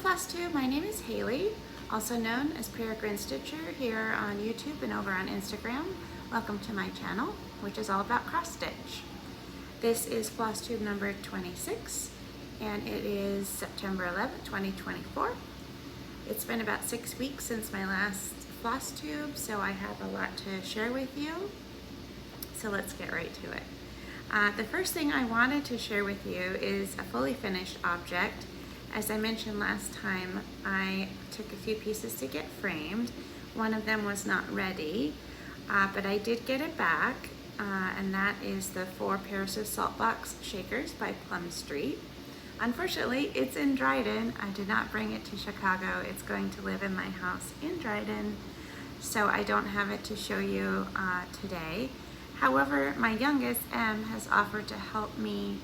Flosstube. My name is Haley, also known as Peregrine Stitcher here on YouTube and over on Instagram. Welcome to my channel, which is all about cross stitch. This is Flosstube number 26, and it is September 11th, 2024. It's been about 6 weeks since my last Flosstube, so I have a lot to share with you. So let's get right to it. The first thing I wanted to share with you is a fully finished object. As I mentioned last time, I took a few pieces to get framed. One of them was not ready, but I did get it back, and that is the 4 pairs of salt box shakers by Plum Street. Unfortunately, it's in Dryden. I did not bring it to Chicago. It's going to live in my house in Dryden, so I don't have it to show you today. However, my youngest, Em, has offered to help me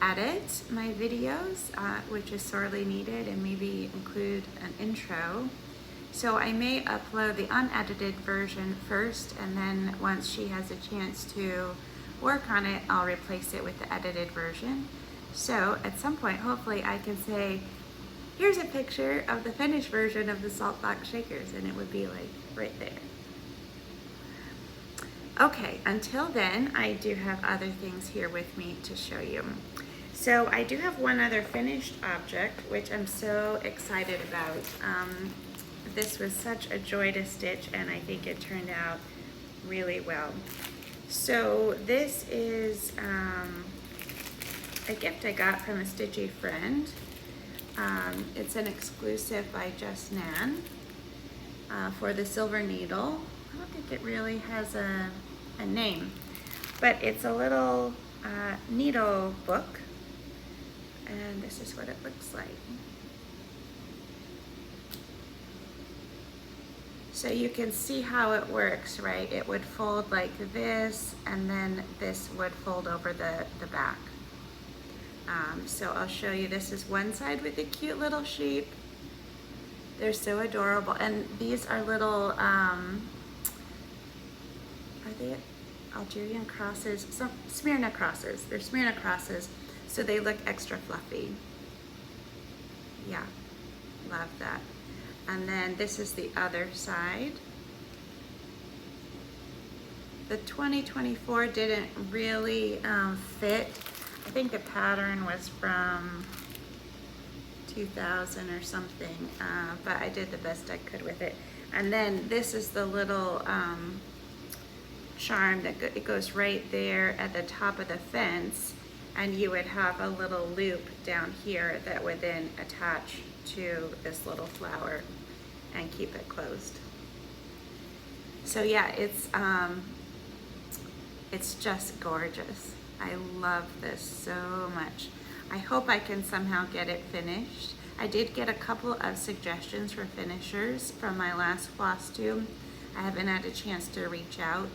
edit my videos, which is sorely needed, and maybe include an intro. So I may upload the unedited version first, and then once she has a chance to work on it, I'll replace it with the edited version. So at some point, hopefully I can say, here's a picture of the finished version of the salt box shakers, and it would be like right there. Okay, until then, I do have other things here with me to show you. So I do have one other finished object, which I'm so excited about. This was such a joy to stitch, and I think it turned out really well. So this is a gift I got from a stitchy friend. It's an exclusive by Just Nan for the silver needle. I don't think it really has a name, but it's a little needle book, and this is what it looks like. So you can see how it works, right? It would fold like this, and then this would fold over the back. So I'll show you. This is one side with a cute little sheep. They're so adorable, and these are little are they Algerian crosses? Some Smyrna crosses. They're Smyrna crosses, so they look extra fluffy. Yeah, love that. And then this is the other side. The 2024 didn't really fit. I think the pattern was from 2000 or something, but I did the best I could with it. And then this is the little charm that it goes right there at the top of the fence, and you would have a little loop down here that would then attach to this little flower and keep it closed. So yeah, it's just gorgeous. I love this so much. I hope I can somehow get it finished. I did get a couple of suggestions for finishers from my last Flosstube. I haven't had a chance to reach out,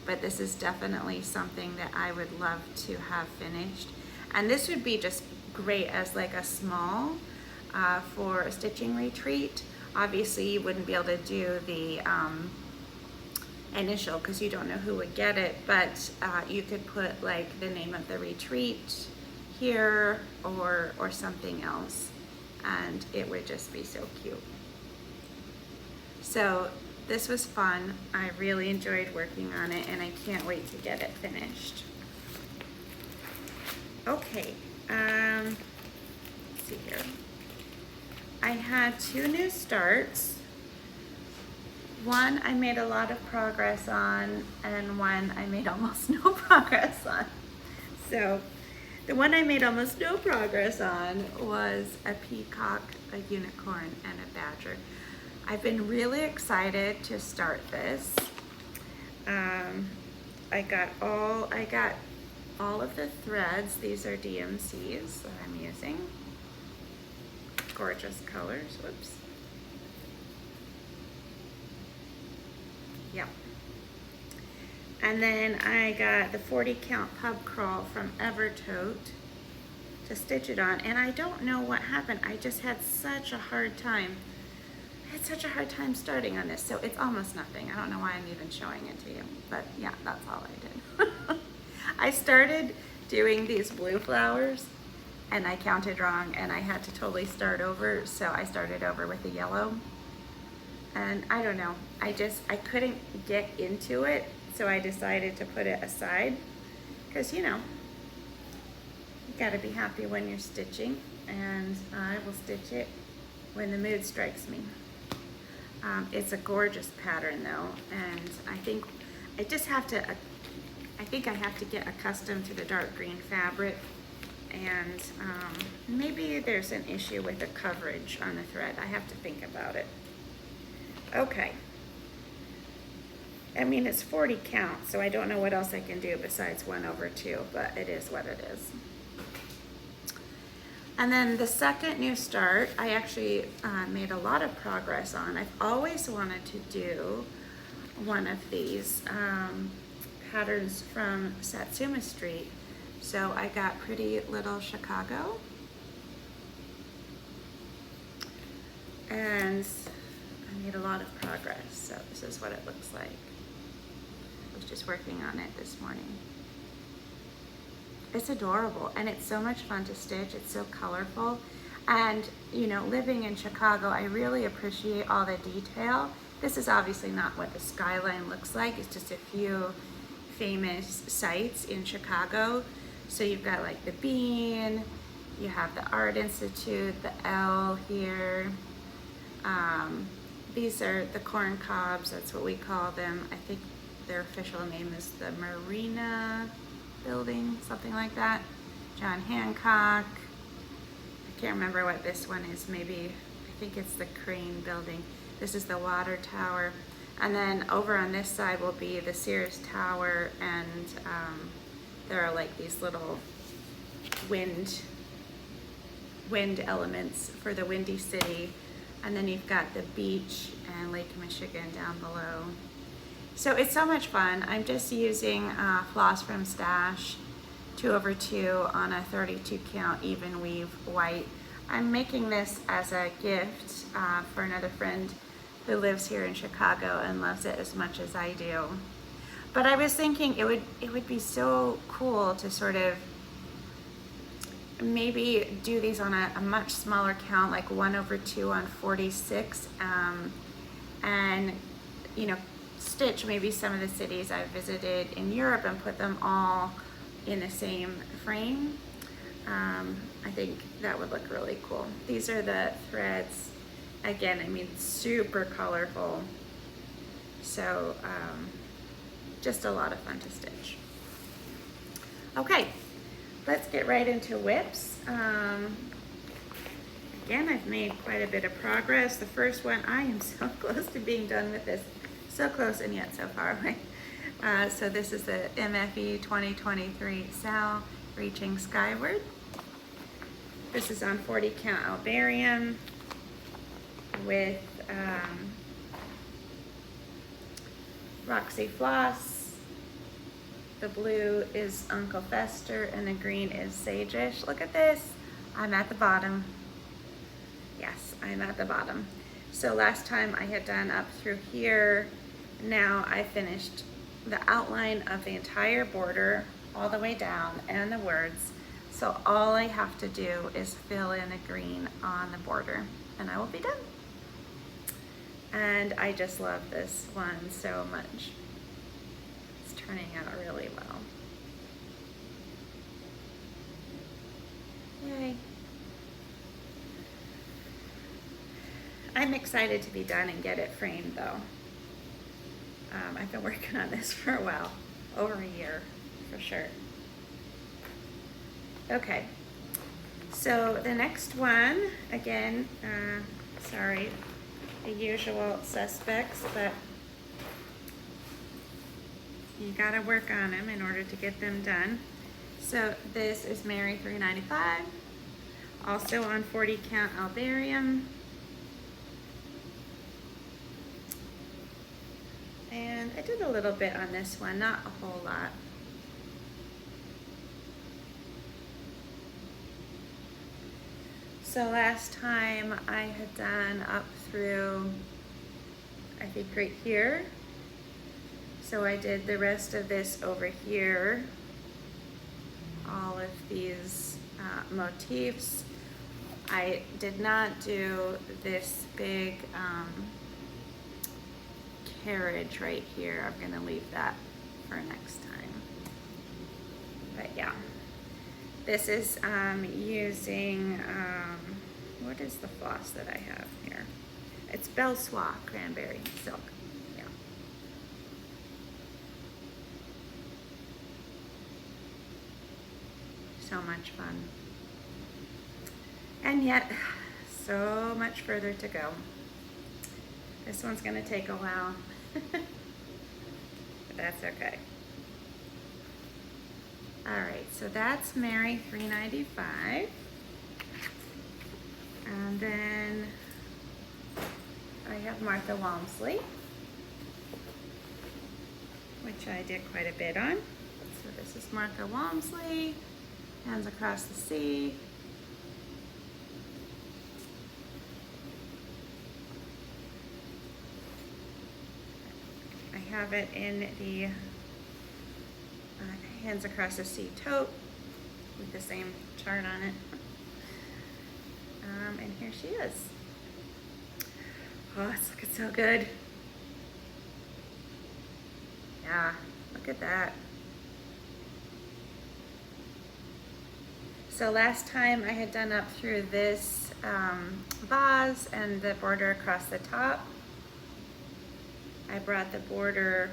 but this is definitely something that I would love to have finished. And this would be just great as like a small for a stitching retreat. Obviously you wouldn't be able to do the initial because you don't know who would get it, but you could put like the name of the retreat here or something else, and it would just be so cute. So this was fun. I really enjoyed working on it, and I can't wait to get it finished. Okay, let's see here. I had 2 new starts. One I made a lot of progress on, and one I made almost no progress on. So the one I made almost no progress on was a peacock, a unicorn, and a badger. I've been really excited to start this. I got all of the threads. These are DMCs that I'm using. Gorgeous colors. Whoops. Yep. And then I got the 40 count pub crawl from Evertote to stitch it on, and I don't know what happened. I just had such a hard time. I had such a hard time starting on this, so it's almost nothing. I don't know why I'm even showing it to you, but yeah, that's all I did. I started doing these blue flowers, and I counted wrong and I had to totally start over, so I started over with the yellow. And I don't know, I couldn't get into it, so I decided to put it aside, because you know, you gotta be happy when you're stitching, and I will stitch it when the mood strikes me. It's a gorgeous pattern though, and I think I have to get accustomed to the dark green fabric, and maybe there's an issue with the coverage on the thread. I have to think about it. Okay. I mean, it's 40 count, so I don't know what else I can do besides 1/2, but it is what it is. And then the second new start, I actually made a lot of progress on. I've always wanted to do one of these patterns from Satsuma Street. So I got Pretty Little Chicago. And I made a lot of progress. So this is what it looks like. I was just working on it this morning. It's adorable, and it's so much fun to stitch. It's so colorful. And you know, living in Chicago, I really appreciate all the detail. This is obviously not what the skyline looks like. It's just a few famous sites in Chicago. So you've got like the Bean, you have the Art Institute, the L here. These are the corn cobs, that's what we call them. I think their official name is the Marina Building, something like that. John Hancock. I can't remember what this one is. Maybe, I think it's the Crane Building. This is the Water Tower. And then over on this side will be the Sears Tower, and there are like these little wind elements for the Windy City. And then you've got the beach and Lake Michigan down below. So it's so much fun. I'm just using floss from Stash 2/2 on a 32 count even weave white. I'm making this as a gift for another friend who lives here in Chicago and loves it as much as I do. But I was thinking it would be so cool to sort of maybe do these on a much smaller count, like 1/2 on 46, and you know, stitch maybe some of the cities I've visited in Europe and put them all in the same frame. I think that would look really cool. These are the threads. Again, I mean, super colorful. So just a lot of fun to stitch. Okay, let's get right into whips. Again, I've made quite a bit of progress. The first one, I am so close to being done with this. So close and yet so far away. So this is the MFE 2023 Sal Reaching Skyward. This is on 40 count Albarium with Roxy Floss. The blue is Uncle Fester and the green is Sageish. Look at this. I'm at the bottom. Yes, I'm at the bottom. So last time I had done up through here. Now I finished the outline of the entire border all the way down and the words. So all I have to do is fill in a green on the border and I will be done. And I just love this one so much. It's turning out really well. Yay. I'm excited to be done and get it framed though. I've been working on this for a while, over a year for sure. Okay, so the next one, again, sorry, the usual suspects, but you gotta work on them in order to get them done. So this is Mary 395, also on 40 count Albarium. And I did a little bit on this one, not a whole lot. So last time I had done up through, I think right here. So I did the rest of this over here. All of these motifs. I did not do this big carriage right here. I'm gonna leave that for next time. But yeah, this is using, what is the floss that I have here? It's Belle Soie Cranberry Silk, yeah. So much fun. And yet, so much further to go. This one's gonna take a while, but that's okay. All right, so that's Mary 395. And then I have Martha Walmsley, which I did quite a bit on. So this is Martha Walmsley, Hands Across the Sea. I have it in the Hands Across the Sea tote with the same chart on it. And here she is. Oh, it's looking so good. Yeah, look at that. So last time I had done up through this vase and the border across the top. I brought the border,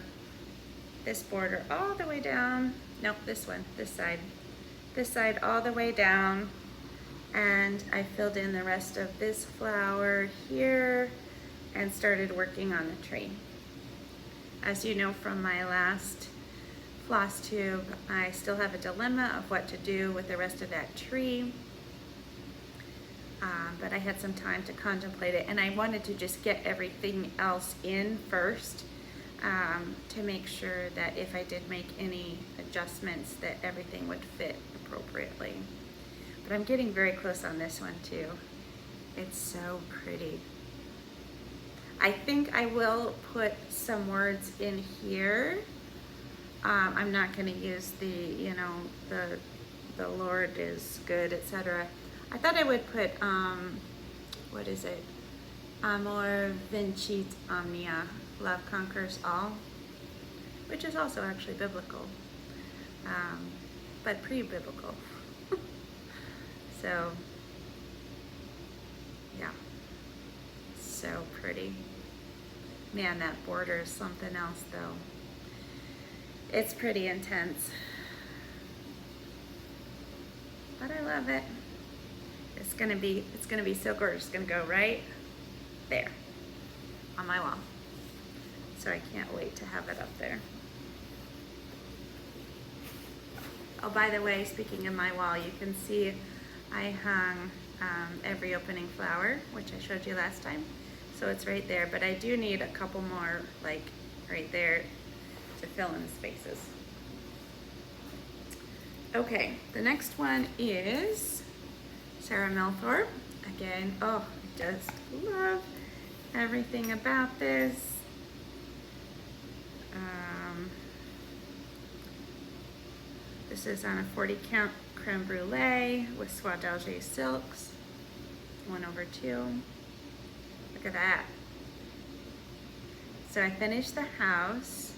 this border all the way down. Nope, this one, this side all the way down. And I filled in the rest of this flower here and started working on the tree. As you know from my last floss tube, I still have a dilemma of what to do with the rest of that tree. But I had some time to contemplate it, and I wanted to just get everything else in first to make sure that if I did make any adjustments that everything would fit appropriately. But I'm getting very close on this one too. It's so pretty. I think I will put some words in here. I'm not going to use the, you know, the Lord is good, etc. I thought I would put, what is it? Amor vincit omnia, love conquers all, which is also actually biblical, but pre-biblical. So, yeah, so pretty. Man, that border is something else though. It's pretty intense, but I love it. It's gonna be so gorgeous. It's gonna go right there on my wall. So I can't wait to have it up there. Oh, by the way, speaking of my wall, you can see I hung every opening flower, which I showed you last time. So it's right there, but I do need a couple more, like right there, to fill in the spaces. Okay, the next one is Sarah Milthorpe. Again, oh, I just love everything about this. This is on a 40 count creme brulee with Soie d'Alger silks, 1/2. Look at that. So I finished the house,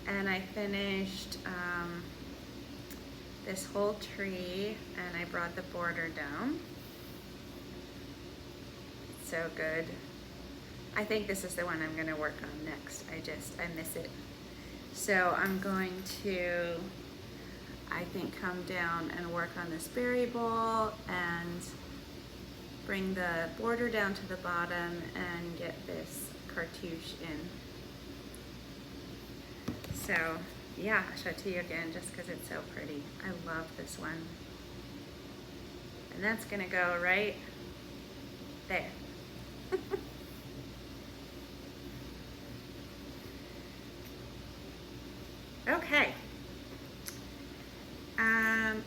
and I finished this whole tree, and I brought the border down. So good. I think this is the one I'm gonna work on next. I miss it. So I'm going to, I think, come down and work on this berry bowl and bring the border down to the bottom and get this cartouche in. So yeah, I'll show it to you again just because it's so pretty. I love this one. And that's gonna go right there. Okay.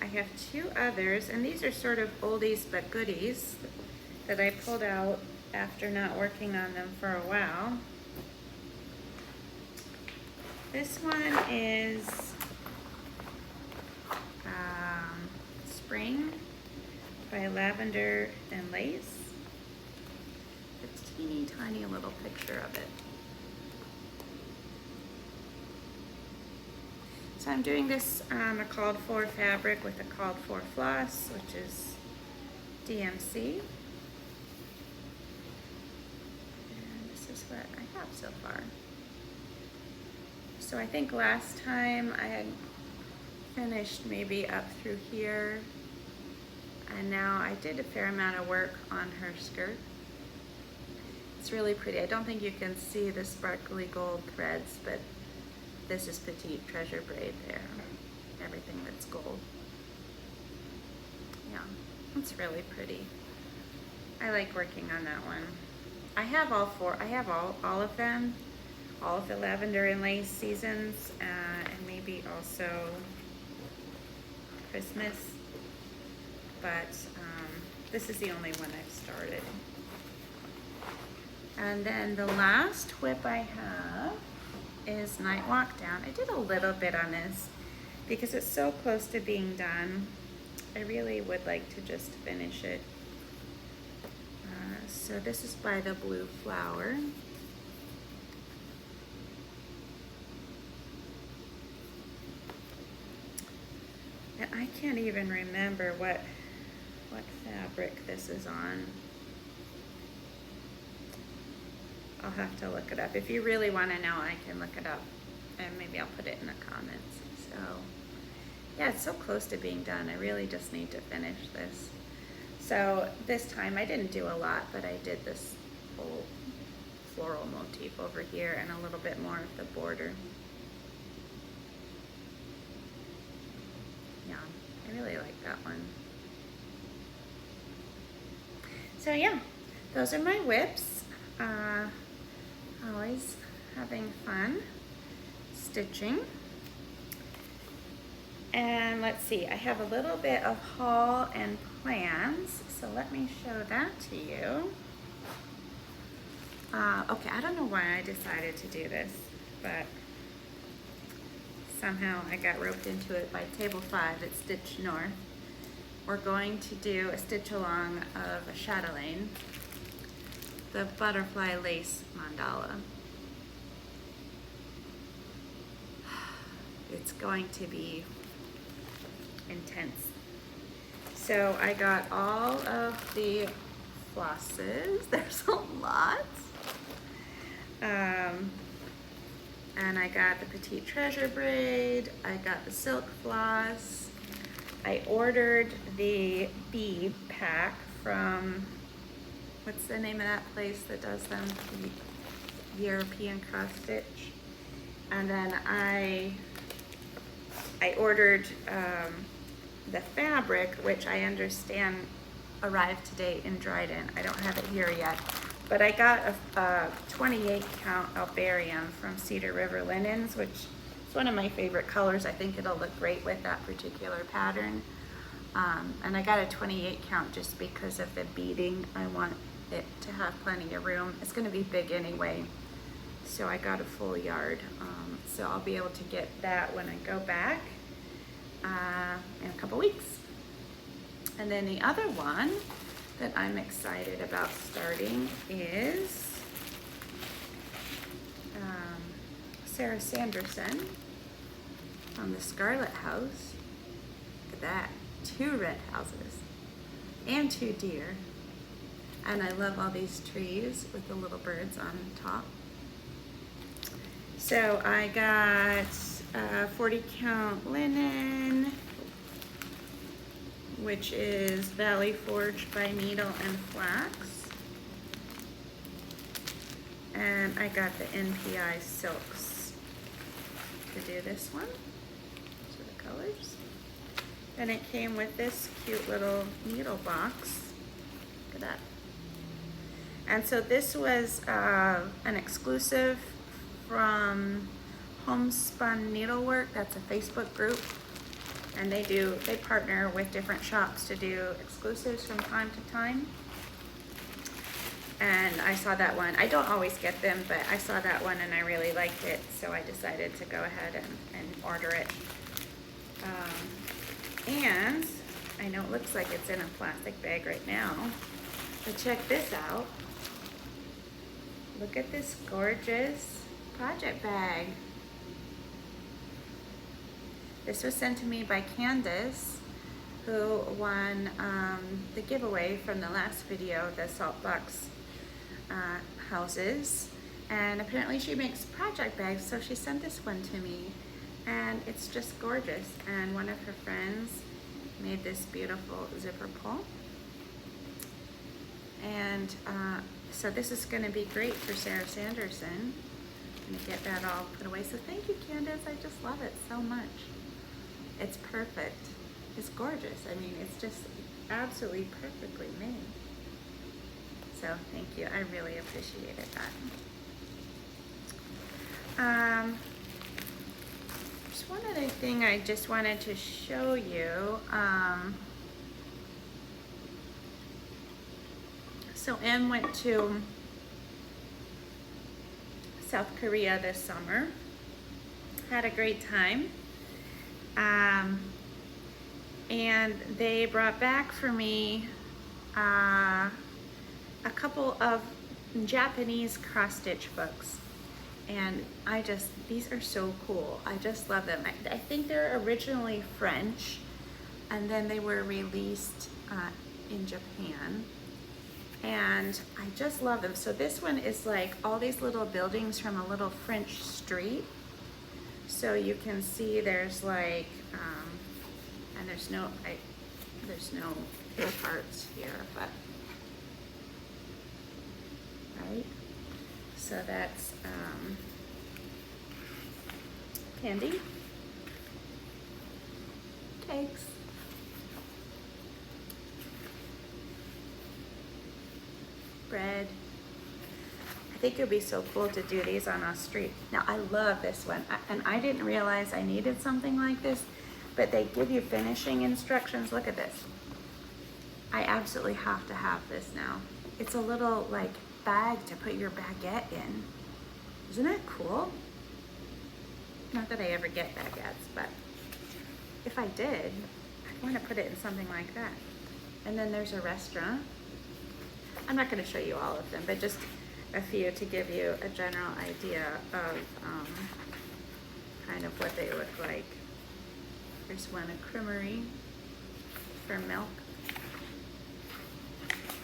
I have two others, and these are sort of oldies but goodies that I pulled out after not working on them for a while. This one is Spring by Lavender and Lace. A teeny tiny little picture of it. So I'm doing this a called for fabric with a called for floss, which is DMC. And this is what I have so far. So I think last time I had finished maybe up through here, and now I did a fair amount of work on her skirt. It's really pretty. I don't think you can see the sparkly gold threads, but this is Petite Treasure braid there. Everything that's gold. Yeah, it's really pretty. I like working on that one. I have all four. I have all of them. All of the Lavender and Lace seasons, and maybe also Christmas. But this is the only one I've started. And then the last whip I have is Night Walk Down. I did a little bit on this because it's so close to being done. I really would like to just finish it. So this is by the Blue Flower. And I can't even remember what fabric this is on. I'll have to look it up. If you really want to know, I can look it up, and maybe I'll put it in the comments. So yeah, it's so close to being done. I really just need to finish this. So this time I didn't do a lot, but I did this whole floral motif over here and a little bit more of the border. Yeah, I really like that one. So yeah, those are my whips. Always having fun stitching. And let's see, I have a little bit of haul and plans, so let me show that to you. Okay, I don't know why I decided to do this, but somehow I got roped into it by Table 5 at Stitch North. We're going to do a stitch along of a chatelaine, the butterfly lace mandala. It's going to be intense. So I got all of the flosses. There's a lot. And I got the Petite Treasure braid. I got the silk floss. I ordered the bead pack from, what's the name of that place that does them? The European Cross Stitch. And then I ordered the fabric, which I understand arrived today in Dryden. I don't have it here yet, but I got a 28 count Albarium from Cedar River Linens, which is one of my favorite colors. I think it'll look great with that particular pattern. And I got a 28 count just because of the beading. I want it to have plenty of room. It's going to be big anyway, so I got a full yard. So I'll be able to get that when I go back in a couple weeks. And then the other one that I'm excited about starting is Sarah Sanderson on the Scarlet House. Look at that, 2 red houses and 2 deer. And I love all these trees with the little birds on top. So I got 40 count linen, which is Valley Forge by Needle and Flax. And I got the NPI silks to do this one. These are the colors. And it came with this cute little needle box. Look at that. And so this was an exclusive from Homespun Needlework. That's a Facebook group. And they partner with different shops to do exclusives from time to time. And I saw that one. I don't always get them, but I saw that one and I really liked it, so I decided to go ahead and order it. And I know it looks like it's in a plastic bag right now, but check this out. Look at this gorgeous project bag. This was sent to me by Candace, who won the giveaway from the last video, the salt box houses. And apparently she makes project bags, so she sent this one to me. And it's just gorgeous. And one of her friends made this beautiful zipper pull. And so this is gonna be great for Sarah Sanderson. I'm gonna get that all put away. So thank you, Candace, I just love it so much. It's perfect, it's gorgeous. I mean, it's just absolutely perfectly made. So thank you, I really appreciated that. Just one other thing I just wanted to show you. So Em went to South Korea this summer, had a great time. And they brought back for me a couple of Japanese cross-stitch books. And these are so cool. I just love them. I think they're originally French, and then they were released in Japan. And I just love them. So this one is like all these little buildings from a little French street. So you can see there's like, and there's no parts here, but, right? So that's candy, cakes, bread. I think it would be so cool to do these on a street. Now I love this one, and I didn't realize I needed something like this, but they give you finishing instructions. Look at this. I absolutely have to have this now. It's a little like bag to put your baguette in. Isn't that cool? Not that I ever get baguettes, but if I did, I'd want to put it in something like that. And then there's a restaurant. I'm not going to show you all of them, but just a few to give you a general idea of kind of what they look like. There's one, a creamery for milk.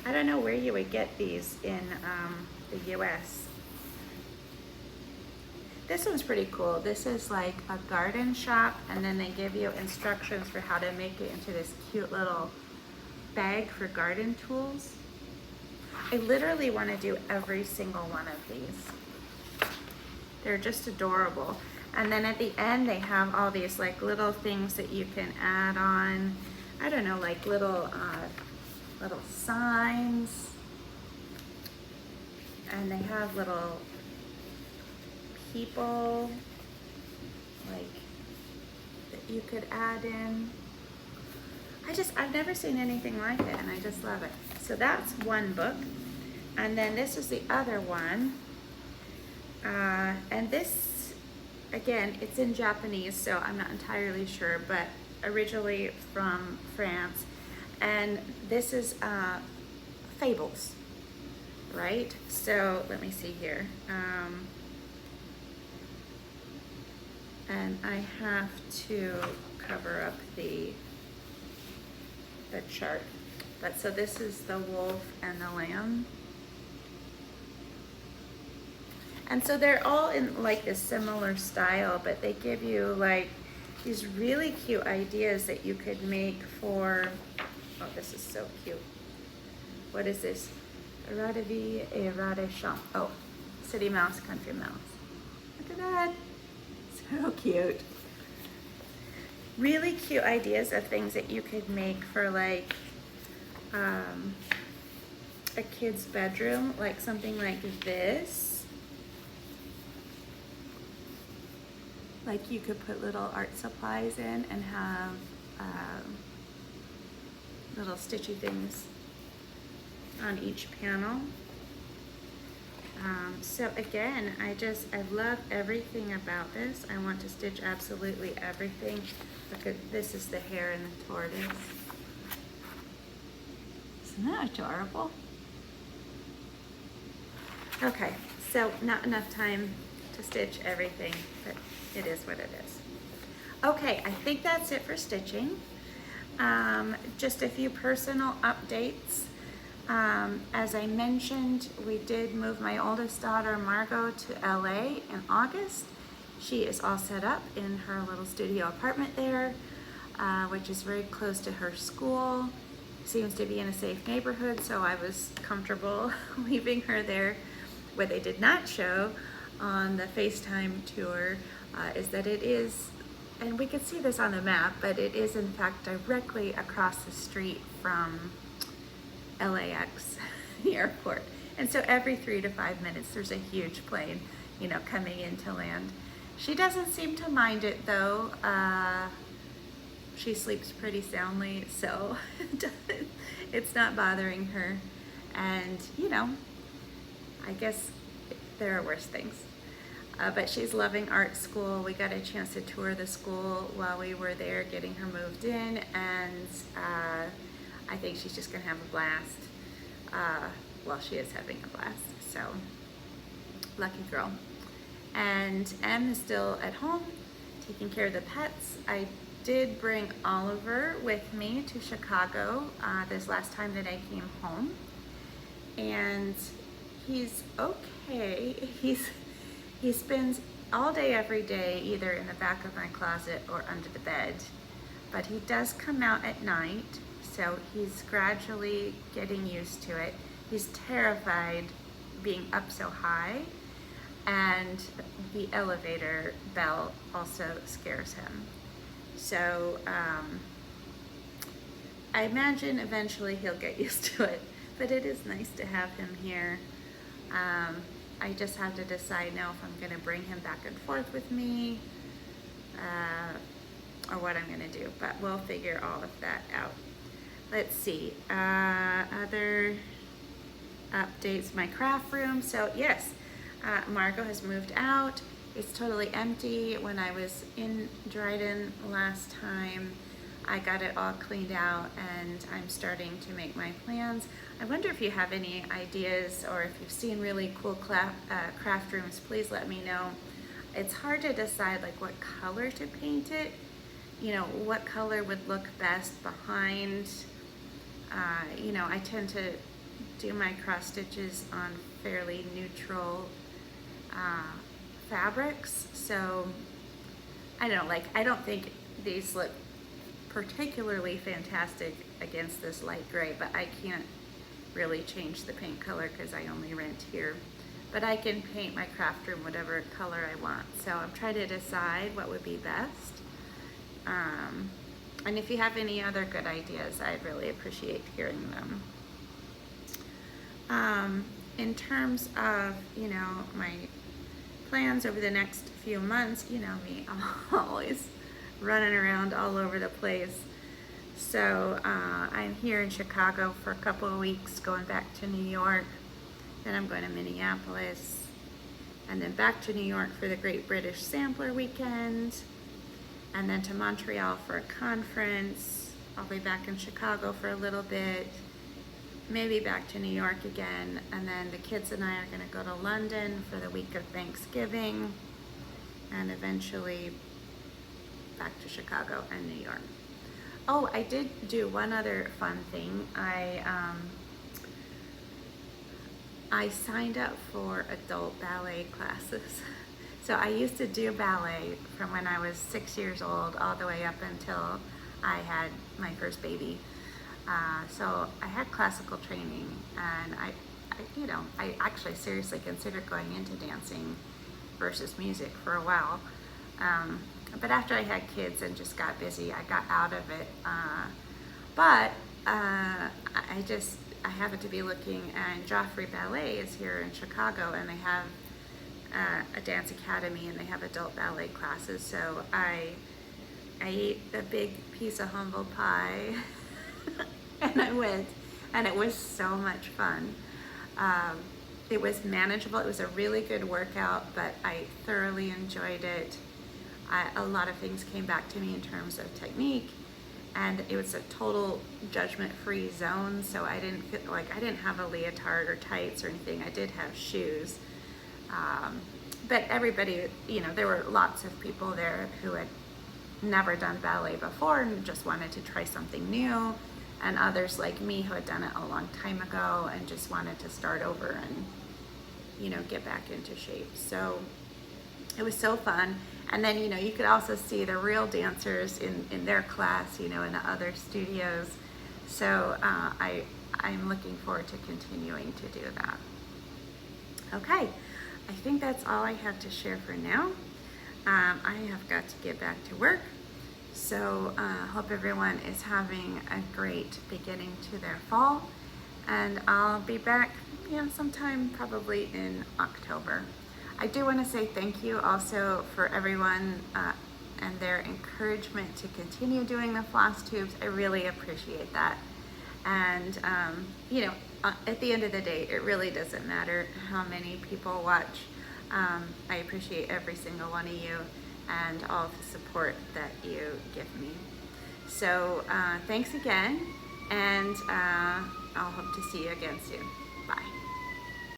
I don't know where you would get these in the US. This one's pretty cool. This is like a garden shop, and then they give you instructions for how to make it into this cute little bag for garden tools. I literally want to do every single one of these. They're just adorable. And then at the end, they have all these like little things that you can add on. I don't know, like little signs. And they have little people like that you could add in. I've never seen anything like it, and I just love it. So that's one book. And then this is the other one. And this, again, it's in Japanese, so I'm not entirely sure, but originally from France. And this is fables, right? So let me see here. And I have to cover up the chart. But so this is the wolf and the lamb. And so they're all in like this similar style, but they give you like these really cute ideas that you could make for, oh, this is so cute. What is this? Radavie et Radechamp. Oh, City Mouse, Country Mouse. Look at that. So cute. Really cute ideas of things that you could make for like a kid's bedroom, like something like this. Like you could put little art supplies in and have little stitchy things on each panel. So again, I love everything about this. I want to stitch absolutely everything. Look at, this is the hare and the tortoise. Isn't that adorable? Okay, so not enough time to stitch everything, but it is what it is. Okay, I think that's it for stitching. Just a few personal updates. As I mentioned, we did move my oldest daughter, Margot, to LA in August. She is all set up in her little studio apartment there, which is very close to her school. Seems to be in a safe neighborhood, so I was comfortable leaving her there. What they did not show on the FaceTime tour is that it is, and we could see this on the map, but it is in fact directly across the street from LAX airport. And so every 3 to 5 minutes there's a huge plane, you know, coming in to land. She doesn't seem to mind it though. She sleeps pretty soundly, so it's not bothering her. And you know, I guess there are worse things. But she's loving art school. We got a chance to tour the school while we were there getting her moved in, and I think she's just gonna have a blast. Well, she is having a blast, so lucky girl. And Em is still at home taking care of the pets. I did bring Oliver with me to Chicago this last time that I came home, and he's okay. He spends all day every day either in the back of my closet or under the bed, but he does come out at night, so he's gradually getting used to it. He's terrified being up so high, and the elevator bell also scares him. So I imagine eventually he'll get used to it, but it is nice to have him here. I just have to decide now if I'm gonna bring him back and forth with me or what I'm gonna do, but we'll figure all of that out. Let's see, other updates, my craft room. So yes, Margot has moved out. It's totally empty. When I was in Dryden last time, I got it all cleaned out and I'm starting to make my plans. I wonder if you have any ideas or if you've seen really cool craft rooms, please let me know. It's hard to decide like what color to paint it. You know, what color would look best behind. You know, I tend to do my cross stitches on fairly neutral fabrics. So I don't know, like, I don't think these look particularly fantastic against this light gray, but I can't really change the paint color because I only rent here. But I can paint my craft room whatever color I want. So I'm trying to decide what would be best. And if you have any other good ideas, I'd really appreciate hearing them. In terms of, you know, my plans over the next few months, you know me, I'm always running around all over the place. So I'm here in Chicago for a couple of weeks, going back to New York. Then I'm going to Minneapolis, and then back to New York for the Great British Sampler Weekend, and then to Montreal for a conference. I'll be back in Chicago for a little bit, maybe back to New York again, and then the kids and I are going to go to London for the week of Thanksgiving, and eventually back to Chicago and New York. Oh, I did do one other fun thing. I signed up for adult ballet classes. So I used to do ballet from when I was 6 years old all the way up until I had my first baby. So I had classical training, and I actually seriously considered going into dancing versus music for a while. But after I had kids and just got busy, I got out of it. But I happened to be looking, and Joffrey Ballet is here in Chicago, and they have a dance academy, and they have adult ballet classes. So I ate a big piece of humble pie and I went, and it was so much fun. It was manageable. It was a really good workout, but I thoroughly enjoyed it. A lot of things came back to me in terms of technique, and it was a total judgment-free zone, so I didn't feel like I didn't have a leotard or tights or anything. I did have shoes. But everybody, you know, there were lots of people there who had never done ballet before and just wanted to try something new, and others like me who had done it a long time ago and just wanted to start over and, you know, get back into shape. So it was so fun. And then, you know, you could also see the real dancers in their class, you know, in the other studios. So I'm looking forward to continuing to do that. Okay, I think that's all I have to share for now. I have got to get back to work. So hope everyone is having a great beginning to their fall. And I'll be back, you know, sometime probably in October. I do want to say thank you also for everyone and their encouragement to continue doing the Flosstubes. I really appreciate that. And, you know, at the end of the day, it really doesn't matter how many people watch. I appreciate every single one of you and all the support that you give me. So thanks again, and I'll hope to see you again soon. Bye.